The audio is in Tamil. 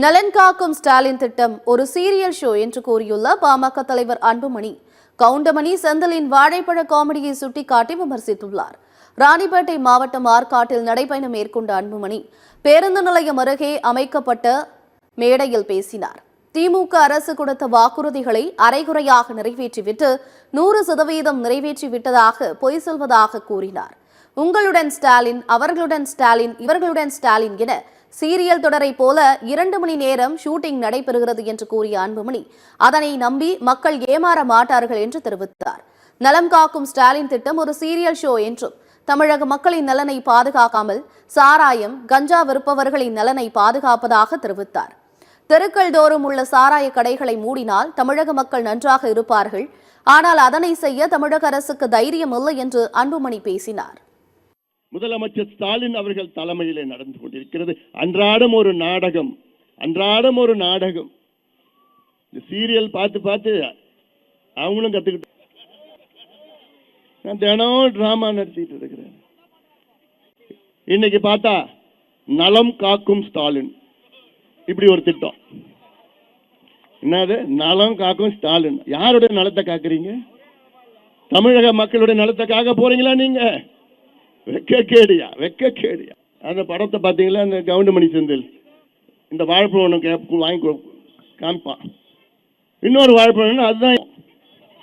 நலன் காக்கும் ஸ்டாலின் திட்டம் ஒரு சீரியல் ஷோ என்று கூறியுள்ள பாமக தலைவர் அன்புமணி, கவுண்டமணி செந்திலின் வாழைப்பழ காமெடியை சுட்டிக்காட்டி விமர்சித்துள்ளார். ராணிப்பேட்டை மாவட்டம் ஆற்காட்டில் நடைபயணம் மேற்கொண்ட அன்புமணி பேருந்து நிலையம் அருகே அமைக்கப்பட்ட மேடையில் பேசினார். திமுக அரசு கொடுத்த வாக்குறுதிகளை அரைகுறையாக நிறைவேற்றிவிட்டு 100% நிறைவேற்றிவிட்டதாக பொய் சொல்வதாக கூறினார். உங்களுடன் ஸ்டாலின், அவர்களுடன் ஸ்டாலின், இவர்களுடன் ஸ்டாலின் என சீரியல் தொடரை போல 2 மணி நேரம் ஷூட்டிங் நடைபெறுகிறது என்று கூறிய அன்புமணி, அதனை நம்பி மக்கள் ஏமாற மாட்டார்கள் என்று தெரிவித்தார். நலம் காக்கும் ஸ்டாலின் திட்டம் ஒரு சீரியல் ஷோ என்றும், தமிழக மக்களின் நலனை பாதுகாக்காமல் சாராயம், கஞ்சா விற்பவர்களின் நலனை பாதுகாப்பதாக தெரிவித்தார். தெருக்கள் தோறும் உள்ள சாராய கடைகளை மூடினால் தமிழக மக்கள் நன்றாக இருப்பார்கள். ஆனால் அதனை செய்ய தமிழக அரசுக்கு தைரியம் இல்லை என்று அன்புமணி பேசினார். முதலமைச்சர் ஸ்டாலின் அவர்கள் தலைமையிலே நடந்து கொண்டிருக்கிறது அன்றாடம் ஒரு நாடகம். இந்த சீரியல் பார்த்து அவங்களும் கத்துக்கிட்டு நான் தினம் டிராமா நடத்திட்டு இருக்கிறேன். இன்னைக்கு பார்த்தா நலம் காக்கும் ஸ்டாலின், இப்படி ஒரு திட்டம். என்னது நலம் காக்கும் ஸ்டாலின்? யாருடைய நலத்தை காக்குறீங்க? தமிழக மக்களுடைய நலத்தை காக்க போறீங்களா நீங்க? வெக்கக்கேடியா. அந்த படத்தை பார்த்தீங்களா? அந்த கவுண்டமணி செந்தில் இந்த வாழைப்பழம் ஒன்று வாங்கி காமிப்பான், இன்னொரு வாழைப்பழம் அதுதான்